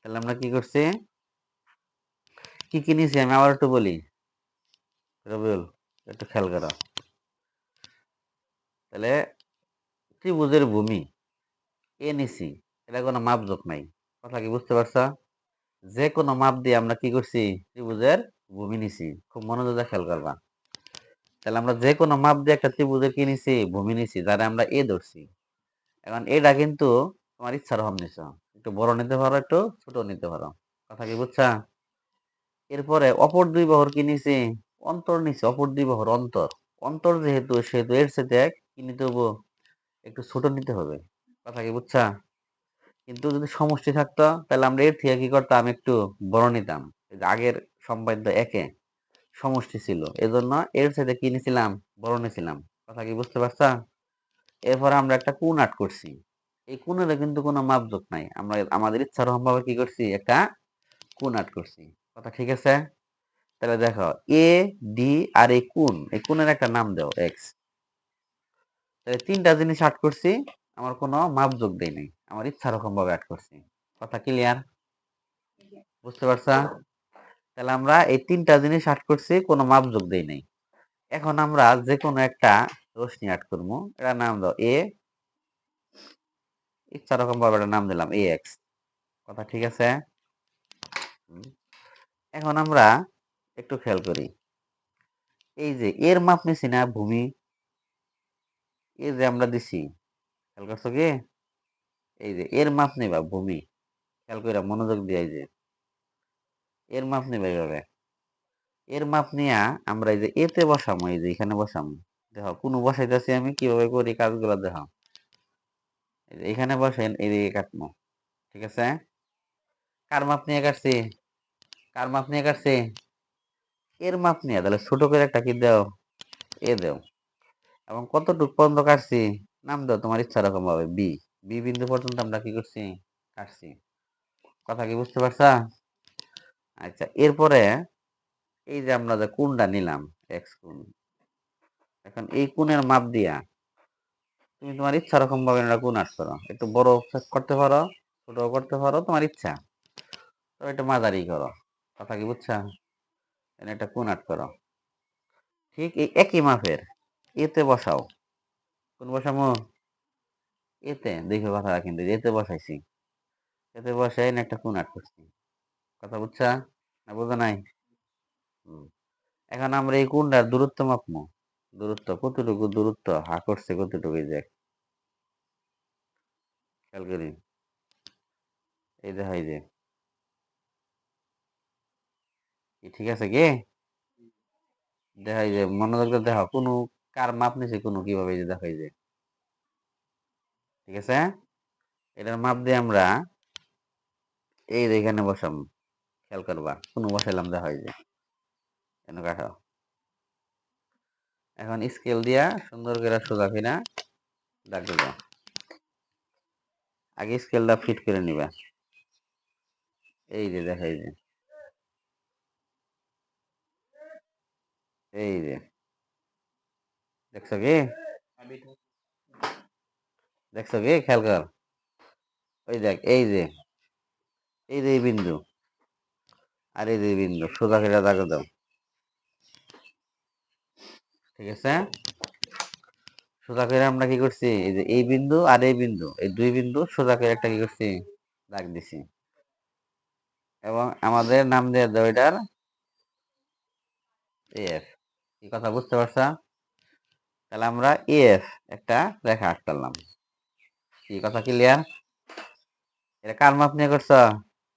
তাহলে আমরা কি করছি, কি কি নিছি আমি আবার একটু বলি, রবিউল একটু খেয়াল করো। তাহলে ত্রিভুজের ভূমি এ নিছি, এটা কোনো মাপজোক নাই। কথা কি বুঝতে পারছো? যে কোনো মাপ দিয়ে আমরা কি করছি, ত্রিভুজের ভূমি নিছি। খুব মনোযোগ দিয়ে খেয়াল করবা। তাহলে আমরা যে কোনো মাপ দিয়ে একটা ত্রিভুজের কি নিছি, ভূমি নিছি, যারা আমরা এ ধরছি। এখন এটা কিন্তু তোমার ইচ্ছার হম নিছ, একটু বড় নিতে পারো, একটু ছোট নিতে পারো। কথা কি বুঝছা? এরপরে অপর দুই বাহুর কি নিছি, অন্তর নিছি। অপর দুই বাহুর অন্তর, অন্তর যেহেতু সেহেতু এর সাথে কি নিতে হবো, একটু ছোট নিতে হবে। কথা কি বুঝছা? কিন্তু যদি সমষ্টি থাকতো তাহলে আমরা এর থেকে কি করতাম, একটু বড় নিতাম। এই যে আগের সম্পাদ্য একে সমষ্টি ছিল, এজন্য এর সাথে কি নিছিলাম, বড় নিছিলাম। কথা কি বুঝতে পারছা? এরপরে আমরা একটা কোণ আট করছি। এই কোণের কিন্তু কোনো মাপজোক নাই, আমরা আমাদের ইচ্ছারকম ভাবে কি করছি, একটা কোণ আট করছি। কথা ঠিক আছে? তাহলে দেখো, এ ডি আর এই কোণের একটা নাম দাও এক্স। তাহলে তিনটা জিনিস আট করছি, আমার কোনো মাপজোক দেই নাই, আমার ইচ্ছারকম ভাবে আট করছি। কথা ক্লিয়ার? বুঝতে পারছা? তাহলে আমরা এই তিনটা জিনিস আট করছি, কোনো মাপজোক দেই নাই। এখন আমরা যে কোনো একটা রশ্মি আট করবো, এটা নাম দাও এ, ইচ্ছা রকম ভাবে একটা নাম দিলাম এ এক্স। কথা ঠিক আছে? এখন আমরা একটু খেয়াল করি, এই যে এর মাপ নিছি না ভূমি, এই যে আমরা দিছি, খেয়াল করছো কি, এই যে এর মাপ নিবা ভূমি, খেয়াল করে মনোযোগ দিয়ে, এই যে এর মাপ নিবা এইভাবে। এর মাপ নিয়া আমরা এই যে এতে বসামো, এই যে এখানে বসামো। দেখো কোনো বসাইতেছি আমি, কিভাবে করি কাজগুলো দেখো। এই যে এখানে বসেন, এদিকে কাটবো। ঠিক আছে? কার মাপ নিয়ে কাটছি, কার মাপ নিয়ে কাটছি, এর মাপ নিয়ে। তাহলে ছোট করে একটা কি দাও, এ দাও। এবং কতটুক পর্যন্ত কাটছি, নাম দাও তোমার ইচ্ছা রকম ভাবে বি। বি বিন্দু পর্যন্ত আমরা কি করছি, কাটছি। কথা কি বুঝতে পারছা? আচ্ছা, এরপরে এই যে আমরা যে কোণটা নিলাম, এক্স কোণ, এখন এই কোণের মাপ দিয়া তুমি তোমার ইচ্ছা রকম ভাবে একটা কোণ আট করো। একটু বড় করতে পারো, ছোট করতে পারো, তোমার ইচ্ছা। তো একটু মাঝারি করো। কথা কি বুঝছা? এখানে একটা কোণ আট করো, ঠিক এই একই মাপের এতে বসাও। কোন বসামো, এতে দেখো, কথা কিন্তু এতে বসাইছি। এতে বসাই না একটা কোণ আট করছি। কথা বুঝছা না বুঝা নাই? হুম। এখন আমরা এই কোণটার দূরত্ব মাপবো। দূরত্ব কতটুকু, দূরত্ব হা করছে কতটুকু, এই যে খেয়াল করি, এই দেখা, এই যে ঠিক আছে কি, দেখা, এই যে মনোযোগ দিয়ে দেখো, কোনো কার মাপ নিছে, কোনো কিভাবে, এই যে দেখো, এই যে ঠিক আছে। এটার মাপ দিয়ে আমরা এই যে এখানে বসাম, খেয়াল করবা, কোনো বসাইলাম, দেখা, এই যে এখানে কাটাও। এখন স্কেল দিয়া সুন্দর করে সোজা ফিরা দাগ দিবা। আগে স্কেলটা ফিট করে নিবা। এই যে দেখা, এই যে এই যে দেখছো কি, দেখছো কি, খেয়াল কর। ওই দেখ, এই যে এই যে এই বিন্দু আর এই যে বিন্দু, সোজা ফিরা দাগ দাও। ঠিক আছে? সোজা করে আমরা কি করছি, এই যে এই বিন্দু আর এই বিন্দু, এই দুই বিন্দু সোজা করে একটা কি করছি, দাগ দিছি। এবং আমাদের নাম দিয়ে দাও এটার এফ। কি কথা বুঝতে পারছা? তাহলে আমরা এফ একটা রেখা আটকালাম। কি কথা ক্লিয়ার? এটা কার মাপ নিয়ে করছ,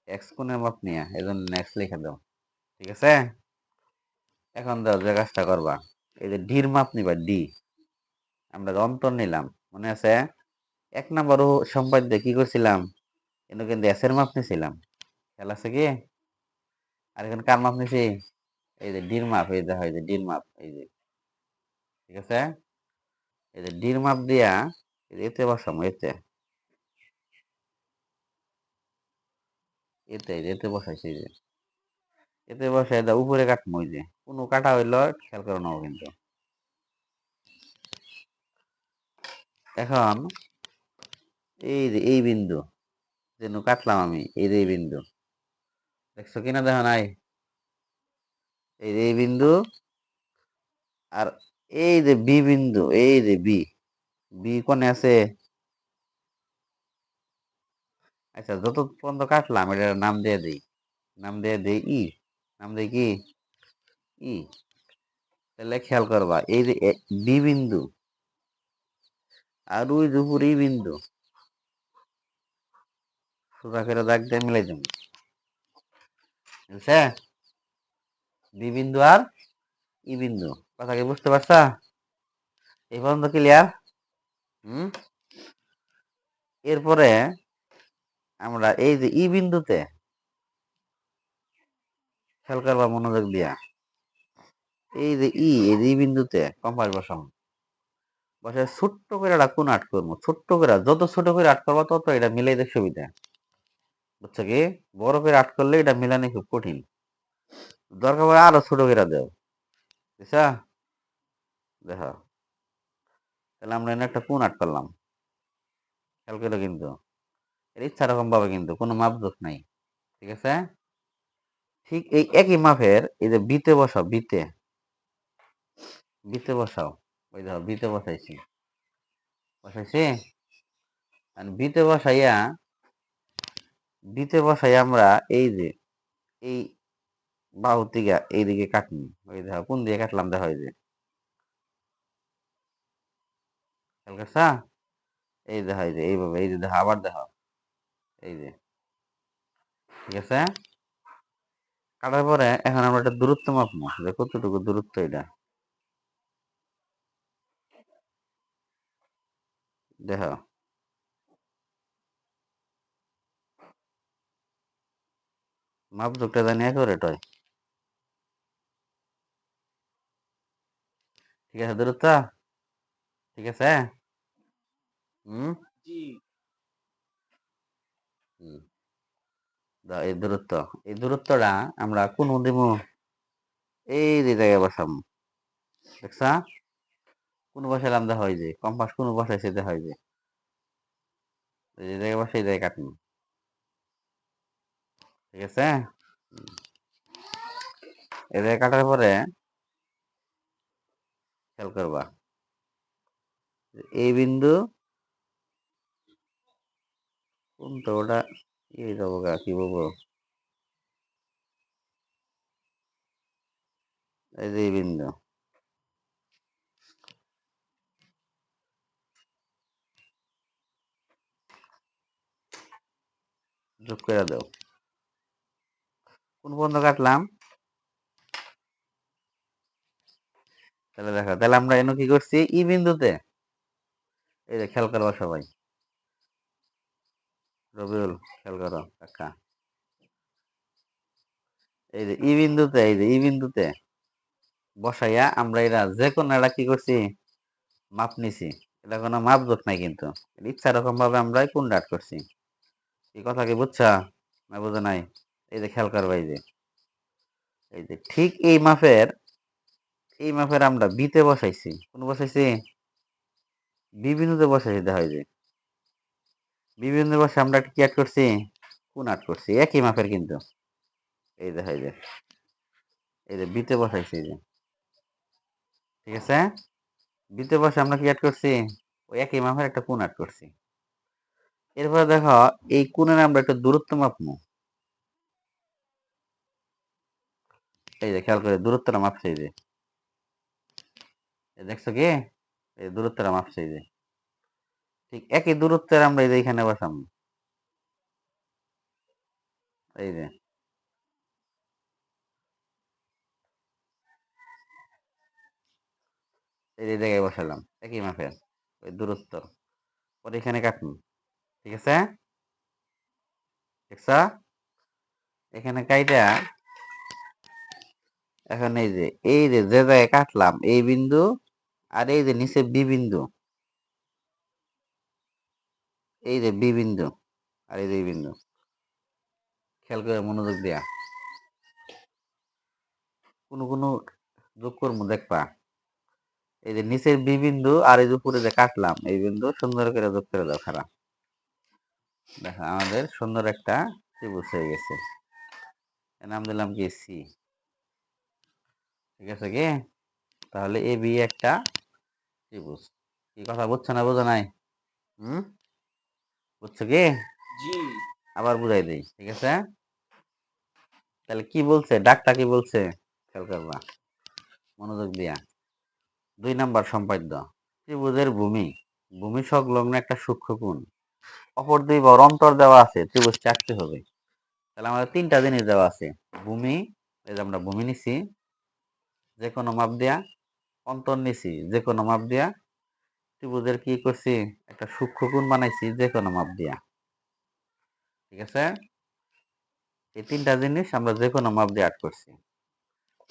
এক্স কোণের মাপ নিয়ে, এই জন্য এক্স লিখে দাও। ঠিক আছে? এখন দাও যে কাজটা করবা, এই যে ডির মাপ নিবা, ডি। আমরা যে অন্তর নিলাম, মনে আছে? এক নম্বর সম্পাদ্যে কি করছিলাম, কিন্তু কিন্তু এস এর মাপ নিছিলাম। খেয়াল আছে কি? আর এখন কার মাপ নিছি, এই যে ডির মাপ, এই দেখো, এই যে ডির মাপ, এই যে ঠিক আছে। এই যে ডির মাপ দিয়া এই যে এতে বসামো, এতে এতে এই যে এতে বসাইছি, এই যে এতে বসাই দাও, উপরে কাটমো। এই যে কোনো কাটা হইলো খেয়াল করে নাও কিন্তু। এখন এই যে এই বিন্দু যেন কাটলাম আমি, এই যে এই বিন্দু, দেখছো কিনা দেখো নাই? এই যে এই বিন্দু আর এই যে বি বিন্দু, এই যে বি, বি কোণে আছে। আচ্ছা, যত পর্যন্ত কাটলাম এটার নাম দিয়ে দিই, নাম দিয়ে দিই ই, নাম দিই কি ই। তাহলে খেয়াল করবা এই যে বি বিন্দু আর ওই যে উপরে ই বিন্দু, সোজা করে দাগ দিয়ে মিলাই দেবো, বুঝছে? বি বিন্দু আর ই বিন্দু, কথা কি বুঝতে পারছা? এই পর্যন্ত ক্লিয়ার? হুম। এরপরে আমরা এই যে ই বিন্দুতে খেয়াল করবা মনোযোগ দিয়া, এই যে এই যে ই বিন্দুতে কম্পাস বসাবো, বসে ছোট্ট করে একটা কোণ আট করবো, ছোট্ট করে, যত ছোট করে আট করবো তত এটা মিলাইতে সুবিধা, বুঝছো কি? বড় করে আট করলে এটা মিলানো খুব কঠিন, দরকার পড়ে আরো ছোট করে দেও, বুঝছা? দেখো, তাহলে আমরা এখানে একটা কোণ আট করলাম, খেয়াল করে কিন্তু এর ইচ্ছা রকম ভাবে, কিন্তু কোনো মাপজোক নাই, ঠিক আছে? ঠিক এই একই মাপের এই যে বিতে বসাও, বিতে, বিতে বসাও, ওই দেখো বিতে বসাইছি, বসাইছি। আর বিতে বসাইয়া, বিতে বসাই আমরা এই যে এই বাহু থেকে এইদিকে কাটনি, ওই দেখো কোন দিয়ে কাটলাম, দেখো এই যে, খেয়াল করছা? এই দেখো এই যে এইভাবে, এই যে দেখো আবার দেখো, এই যে, ঠিক আছে? কাটার পরে এখন আমরা একটা দূরত্ব মাপবো, যে কতটুকু দূরত্ব এটা, দেখো, মাপজোকটা জানি একুরেট হয়, ঠিক আছে? দূরত্ব ঠিক আছে। হুম। হুম, দাও এই দূরত্ব, এই দূরত্বটা আমরা কোন দিব, এই যে জায়গায় বসাবো, দেখছা? কোন বসাইলাম, দেখা হয় যে কম্পাস কোন বসাইছে, দেখা হয় যে এই যে জায়গায় বসাই, এই জায়গায় কাটবো, ঠিক আছে? এই জায়গায় কাটার পরে খেয়াল করবা যে এই বিন্দু কোন তো ওটা, এই যাবো গা, কি বলবো, এই যে এই বিন্দু, যোগ করে দাও, কোন পর্যন্ত কাটলাম, তাহলে দেখো, তাহলে আমরা এনে কি করছি, ই বিন্দুতে, এই যে খেয়াল করবা সবাই, রবিউল খেয়াল করো কাকা, এই যে ই বিন্দুতে, এই যে ই বিন্দুতে বসাইয়া আমরা এরা যে কোনো একটা কি করছি, মাপ নিছি, এটা কোনো মাপজোক নাই কিন্তু, ইচ্ছা রকম ভাবে আমরা কোন ডাট করছি, এই কথা কি বুঝছা না বুঝে নাই? এই যে খেয়াল করবা, এই যে, এই যে ঠিক এই মাপের, এই মাপের আমরা বিতে বসাইছি, কোন বসাইছি, বিবিন্দুতে বসাইছি, দেখা হয় যে বিবিন্দু বসে আমরা একটা কি আট করছি, কোন আট করছি, একই মাপের কিন্তু, এই দেখা যায়, এই যে বিতে বসাইছি, এই যে, ঠিক আছে? বিতে বসে আমরা কি আট করছি, ওই একই মাপের একটা কোন আট করছি। এরপরে দেখো, এই কোণের আমরা একটা দূরত্ব মাপবো, এই যে খেয়াল করে দূরত্বটা মাপছে, এই যে, এই দেখছো কি, এই দূরত্বটা মাপছে, এই যে ঠিক একই দূরত্বের আমরা এই যে এখানে বসাবো, এই যে, এই যে জায়গায় বসালাম একই মাপের ওই দূরত্ব, পরে এখানে কাটুন, ঠিক আছে? দেখছা? এখানে কাইটা, এখন এই যে, এই যে যে জায়গায় কাটলাম এই বিন্দু, আর এই যে নিচে বি বিন্দু, এই যে বি বিন্দু আর এই যে এই বিন্দু, খেয়াল করে মনোযোগ দিয়া, কোনো কোনো যোগ করবো দেখবা, এই যে নিচের বি বিন্দু আর এই যে উপরে যে কাটলাম এই বিন্দু সুন্দর করে যোগ করে দাও, খারাপ, দেখো আমাদের সুন্দর একটা ত্রিভুজ হয়ে গেছে। এর নাম দিলাম কি সি। ঠিক আছে কি? তাহলে এ বি একটা ত্রিভুজ। কি কথা বুঝছো না বোঝো নাই? হুম, বুঝছো কি? আবার বুঝাই দিই, ঠিক আছে? তাহলে কি বলছে, ডাকটা কি বলছে খেয়াল করবা মনোযোগ দিয়া। 2 নাম্বার সম্পাদ্য, ত্রিভুজের ভূমি, ভূমি সংলগ্ন একটা সূক্ষ্মকোণ, অপর দুই বর অন্তর দেওয়া আছে, ত্রিভুজটি আঁকতে হবে। তাহলে আমাদের 3টা জিনিস দেওয়া আছে, ভূমি, এই যে আমরা ভূমি নিছি যে কোনো মাপ দিয়া, অন্তর নিছি যে কোনো মাপ দিয়া, ত্রিভুজের কি করছি, একটা সূক্ষ্মকোণ বানাইছি যে কোনো মাপ দিয়া। ঠিক আছে? এই 3টা জিনিস আমরা যে কোনো মাপ দিয়ে আর্ট করছি।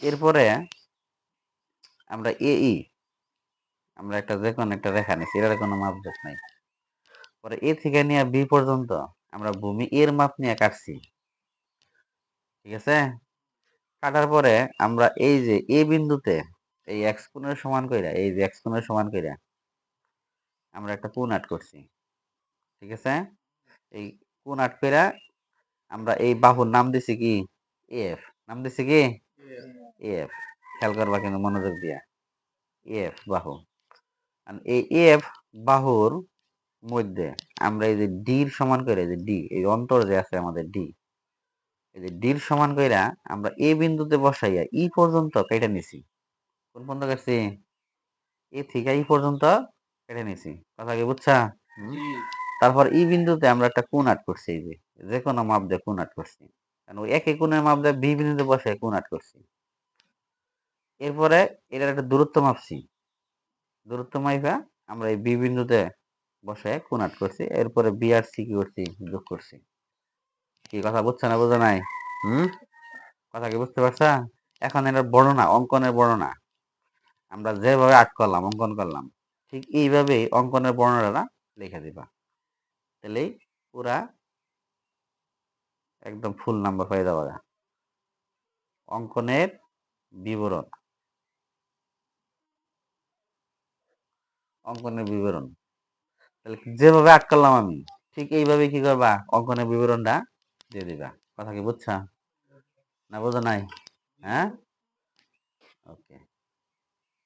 এরপরে আমরা এই আমরা একটা যে কোনো একটা রেখা নিছি, এর কোনো মাপজোক নাই। পরে এ থেকে নিয়ে বি পর্যন্ত আমরা ভূমি এর মাপ নিয়ে কাটছি। ঠিক আছে? কাটার পরে আমরা এই যে এ বিন্দুতে এই এক্স কোণের সমান কইরা, এই যে এক্স কোণের সমান কইরা আমরা একটা কোণ আর্ট করছি। ঠিক আছে? এই কোণ আর্ট কইরা আমরা এই বাহুর নাম দিছি কি, এফ। নাম দিছি কি, এফ। খেয়াল করবা কিন্তু মনোযোগ দিয়া, এফ বাহু। আর এই এফ বাহুর মধ্যে আমরা এই যে ডির সমান করে, যে ডি, এই অন্তর যে আছে আমাদের ডি, এই যে ডির সমান কইরা আমরা এ বিন্দুতে বসাইয়া ই পর্যন্ত কেটে নিছি। কোন পর্যন্ত কাটছি, এ থেকে ই পর্যন্ত কেটে নিছি। কথা কি বুঝছা? হুম। তারপর ই বিন্দুতে আমরা একটা কোণ আট করছি, এই যে যে কোনো মাপ দিয়ে কোণ আট করছি, কারণ ওই একই কোণের মাপ দিয়ে বি বিন্দুতে বসে কোণ আট করছি। এরপরে এটার একটা দূরত্ব মাপছি, দূরত্ব মাইপা আমরা এই বি বিন্দুতে বসে কোণ আট করছি। এরপরে বি আর সি কি করছি, যোগ করছি। কি কথা বুঝছো না বোঝো নাই? হুম, কথা কি বুঝতে পারছা? এখন এটার বর্ণনা, অঙ্কনের বর্ণনা আমরা যেভাবে আর্ট করলাম, অঙ্কন করলাম, ঠিক এইভাবেই অঙ্কনের বর্ণনাটা লিখে দিবা। তাহলেই পুরা একদম ফুল নাম্বার হয়ে যাবে। অঙ্কনের বিবরণ, অঙ্কনের বিবরণ, তাহলে যেভাবে আর্ট করলাম আমি, ঠিক এইভাবে কি করবা, অঙ্কনের বিবরণটা দিয়ে দিবা। কথা কি বুঝছা না বোঝো নাই? হ্যাঁ, ওকে।